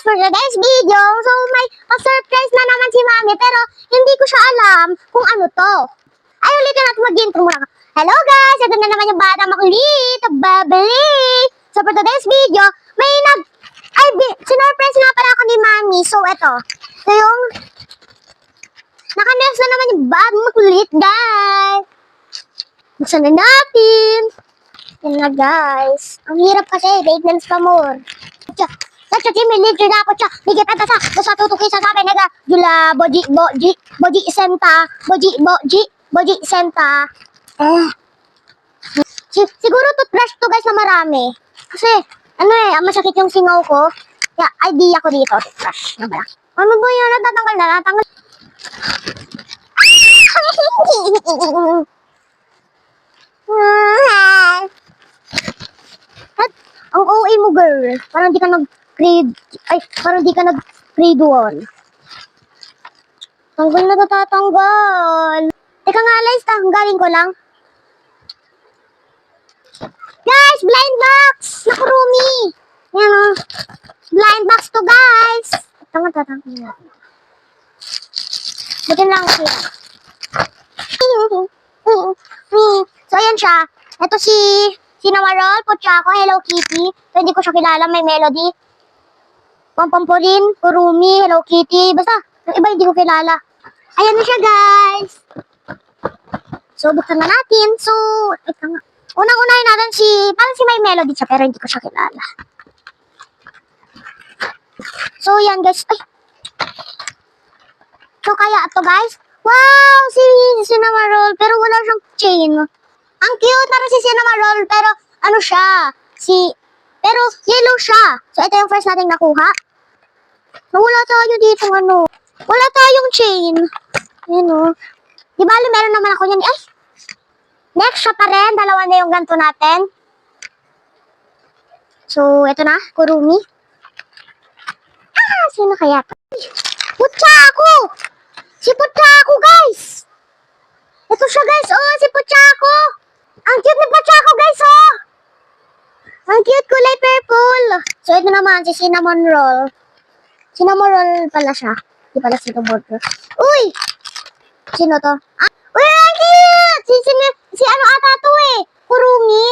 for today's video. So, may surprise na naman si Mami, pero hindi ko siya alam kung ano to. Ay, ulitin natin mag-intro muna. Hello guys! Ito na naman yung bata makulit, babali. So, for today's video, may sinurprise nga pala ako ni Mami. So, ito yung naka-nerves na naman yung bata makulit, guys. Buksan na natin. Yan na, guys. Ang hirap kasi, maintenance pa more. Sa chimilid na ako siya. Higit at sa tutukin sa sabi nega. Jula, boji senta. Siguro toothbrush to guys na marami. Kasi, masakit yung singaw ko. Kaya, idea ko dito, toothbrush na malaki. Ano ba yun? Natatanggal na, natanggal. Ang OA mo, girl. Parang di ka nag-grade 1. Tanggal na tatanggal. Teka nga, Liz, tanggalin ko lang. Guys, blind box! Nakurumi! Yan o. Blind box to, guys. Tanga, tatanggal na. Butin lang siya. So, ayan siya. Ito si Namarol, Pochako, Hello Kitty. So, hindi ko siya kilala. May Melody. Pampampurin, Kurumi, Hello Kitty. Basta, yung iba hindi ko kilala. Ayan na siya, guys. So, buksan na natin. So, unang-unahin natin parang si May Melody siya, pero hindi ko siya kilala. So, yan, guys. Ay. So, kaya ito, guys. Wow, si Namarol, pero wala siyang chain. Ang cute na rin si Namarol, pero ano siya? Pero yellow siya. So, ito yung first nating nakuha. Wala tayo dito, wala tayong chain. Yan o. Di bali, meron naman ako yan. Ay! Next siya pa rin. Dalawa na yung ganito natin. So, ito na. Kurumi. Sino kaya? Pochako! Si Pochako, guys! Ito siya, guys. Oh, si Pochako! Ang cute ni Pochako, guys, oh! Ang cute, kulay purple. So, ito naman, si Cinnamon Roll. Cinnamon Roll pala siya. Di pala Cinnamon Roll. Uy! Sino to? Uy, ang cute! Si ano ata to eh? Kurumi.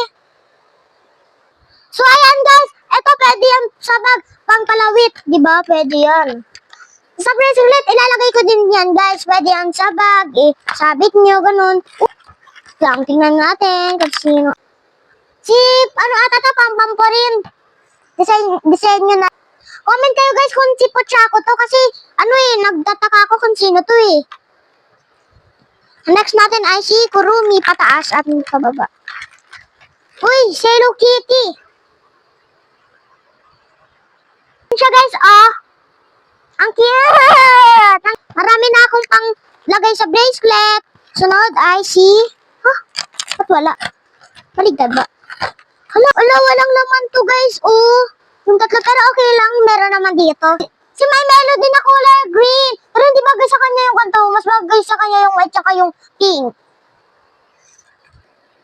So, ayan, guys. Ito, pwede yan sa bag. Pangkalawit. Diba? Pwede yan. Sa bracelet, ilalagay ko din yan, guys. Pwede yan sa bag. Sabit nyo, ganun. Lang, tingnan natin kung sino. Ano ata to, pampampurin. Design nyo na. Comment kayo, guys, kung si Pochako to. Kasi, nagtataka ako kung sino to eh. Next natin ay si Kurumi, pataas at pababa. Uy, si Hello Kitty. Siya, guys, oh. Ang cute! Marami na akong pang lagay sa bracelet. Sunod ay si... Ba't wala? Maligtad ba? Walang laman to, guys. Oh, yung tatlo, pero okay lang. Meron naman dito. Si May Melody na kulay green. Pero hindi bagay sa kanya yung kanto. Mas bagay sa kanya yung white tsaka yung pink.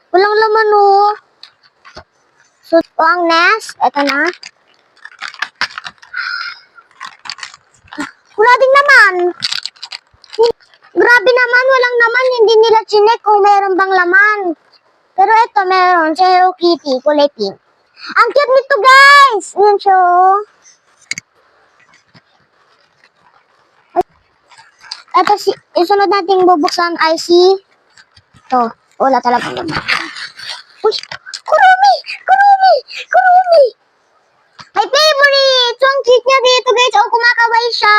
Walang laman, oh. So, ang next. Ito na. Wala din naman. Grabe naman, walang naman. Hindi nila chinek kung meron bang laman. Pero ito, meron. Si Hello Kitty, kulay pink. Ang cute nito, guys! Yan siya. Ito, isunod nating bubuksan ay si... Ito. Wala talaga naman. Uy! Kurumi! Kurumi! Kurumi! My favorite! So, ang cute niya dito, guys. Oh, kumakaway siya.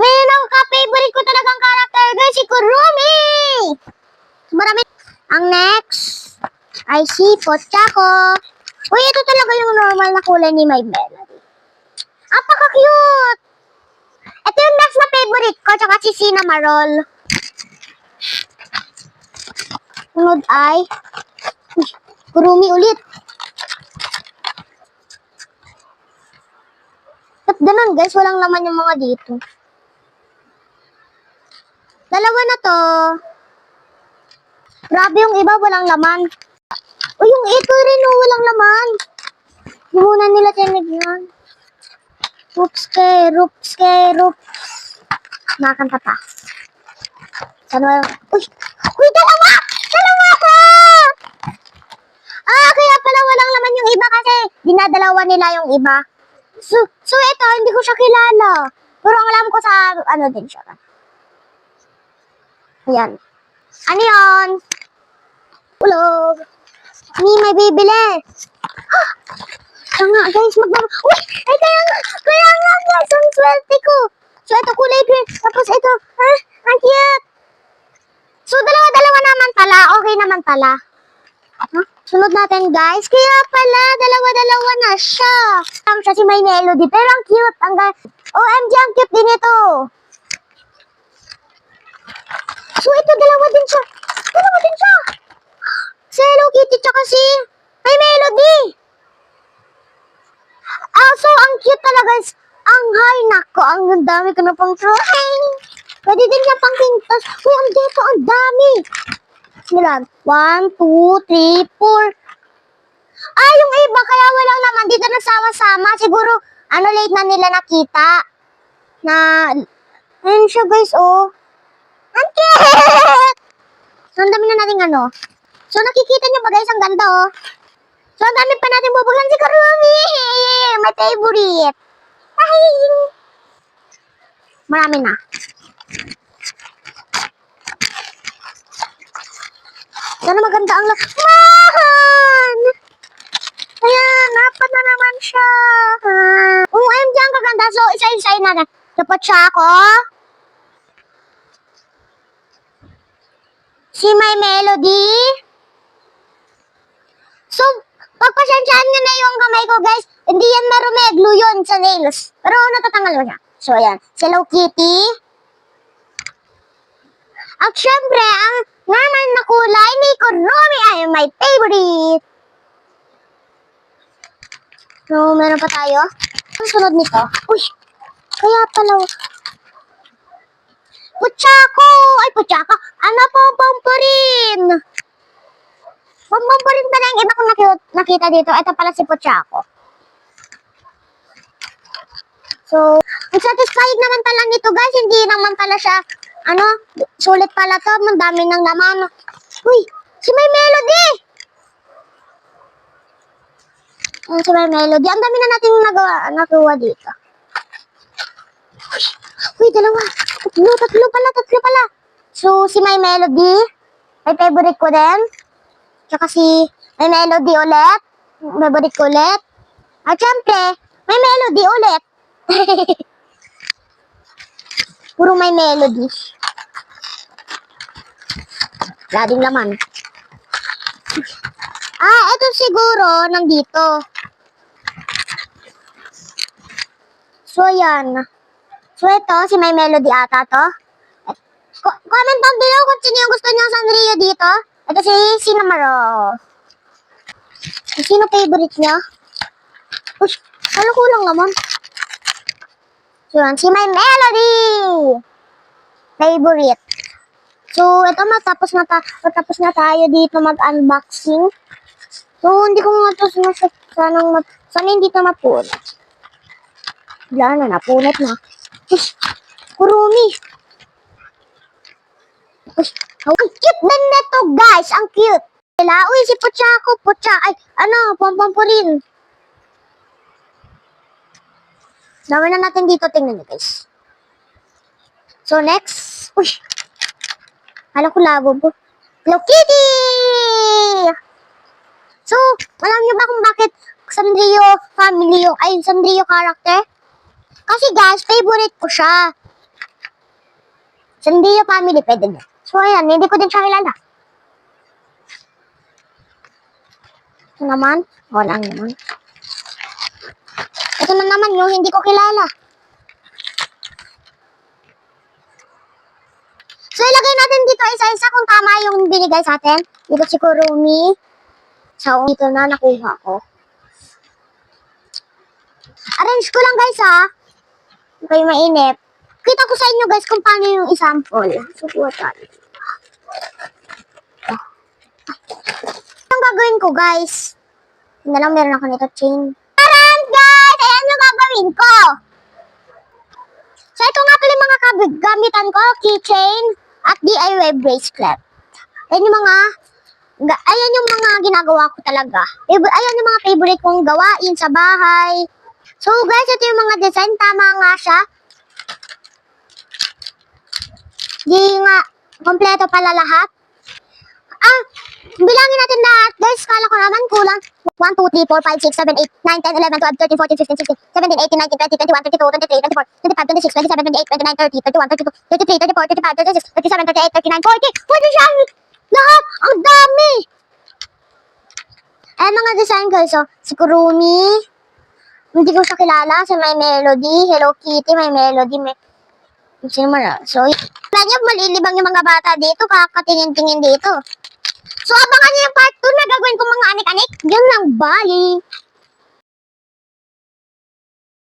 May nakaka-favorite ko talagang character, guys. Si Kurumi! Marami. Ang next ay si Pochako. Uy, ito talaga yung normal na kulay ni My Melody. Apaka-cute! Ito yung next na favorite ko, tsaka si Cinnamon. Sunod ay Kurumi ulit. Ba't ganun, guys? Walang laman yung mga dito. Dalawa na to. Grabe yung iba, walang laman. O yung ito rin, walang laman. Hindi muna nila tinignan. Oops. Nakakanta pa. Sana, uy, dalawa! Kaya pala walang laman yung iba kasi dinadalawa nila yung iba. So ito, hindi ko siya kilala. Pero ang alam ko sa, ano din siya. Ayan. Ano yun? Ulog. May bibili. Kaya nga, guys, uy! Ay, kaya nga, guys, ang swerte ko. So, ito, kulay green. Tapos, ito, ang cute. So, dalawa naman pala. Okay naman pala. Sunod natin, guys. Kaya pala, dalawa na siya. Siya si May Melody. Pero ang cute. OMG, ang cute din ito. So, ito, dalawa din siya. Si Hello Kitty, tsaka si May Melody. So, ang cute talaga. Ang high, nako. Ang dami ko na pang try. Pwede din niya pang pintas. Uy, ang dito, ang dami. Nilag. 1, 2, 3, 4. Yung iba, kaya walang naman. Dito nagsama-sama. Siguro, late na nila nakita. Ayun siya, guys, oh. Ang cute! So, ang dami na natin So, nakikita niyo ba, guys, ang ganda, oh. So, ang dami pa natin bubuksan si Kurumi. My favorite. Ay! Marami na. Sana maganda ang laman! Ayan, dapat na naman siya. OMG, ang kaganda. So, isa-isayin na. Dapat siya ako. Si May Melody. So, pagpasensyaan nyo na yung kamay ko, guys. Hindi yan marumeglo yun sa nails. Pero natatanggal mo siya. So, ayan. Si Hello Kitty. At syempre, ang naman na kulay ni Kurumi ay my favorite. So, meron pa tayo. Ang sunod nito. Uy, kaya pala. Puchako! Ay, puchako. Pomporin. Pomporin pa na yung iba kong nakita dito. Ito pala si Puchako. So, ang satisfied naman pala nito, guys. Hindi naman pala siya, sulit pala to. Ang dami ng laman. Uy, si May Melody! Si May Melody. Ang dami na natin nagawa dito. Uy, dalawa. Tatlo pala. So, si May Melody. May favorite ko din. Tsaka si May Melody ulit. Favorite ko ulit. At syempre, May Melody ulit. Puro May Melody. Wala ding laman. Ito siguro nandito. So, yan. So, ito, si May Melody ata to. Comment down below kung sino yung gusto niyang Sanrio dito. Ito si Cinnamaro. Sino favorite niya? Uy, kulang naman. So, yan, si May Melody. Favorite. So, ito matapos na tayo dito mag-unboxing. So, hindi ko nga ito sana hindi ito mapunat. Wala na, napunat na. Ush, Kurumi. Ush, ang cute din nito, guys. Ang cute. Uy, si Puchako. Pomporin. Dami na natin dito. Tingnan nyo, guys. So, next. Uy. Alam ko labo po. Hello Kitty! So, alam nyo ba kung bakit Sanrio family Sanrio character? Kasi guys, favorite ko siya. Sanrio family, pwede na. So, ayan, hindi ko din siya kilala. Ito naman. Wala naman. Ito na naman yung hindi ko kilala. So, ilagay natin dito isa-isa kung tama yung binigay sa atin. Dito si Kurumi. So, dito na nakuha ko. Arrange ko lang, guys, ha. Hindi kayo mainip. Kita ko sa inyo, guys, kung paano yung example. So, kuha tayo. Ang gagawin ko, guys. Hindi lang, meron ako nito chain. Taran, guys! Ayan yung gagawin ko. gamitan ko, keychain at DIY bracelet. Ayan yung mga ginagawa ko talaga. Ayan yung mga favorite kong gawain sa bahay. So guys, ito yung mga design. Tama nga siya. Di nga, kompleto pala lahat. Bilangin natin lahat. Guys, kala ko naman kulang. 1, 2, 3, 4, 5, 6, 7, 8, 9, 10, 11, 12, 13, 14, 15, 16, 17, 18, 19, 20, 21, 22, 23, 24, 25, 26, 27, 28, 29, 30, 31, 32, 33, 34, 35, 36, 37, 38, 39, 40. 40 siya! Lahat! Ang dami! Ayan mga design guys. So, si Kurumi. Hindi ko siya kilala. Si My Melody. Hello Kitty, My Melody. Sino man ah? So, niyo, malilibang yung mga bata dito. Kakatingin-tingin dito. So, abangan niyo yung part 2 na gagawin ko mga anik-anik. Yun lang, bye!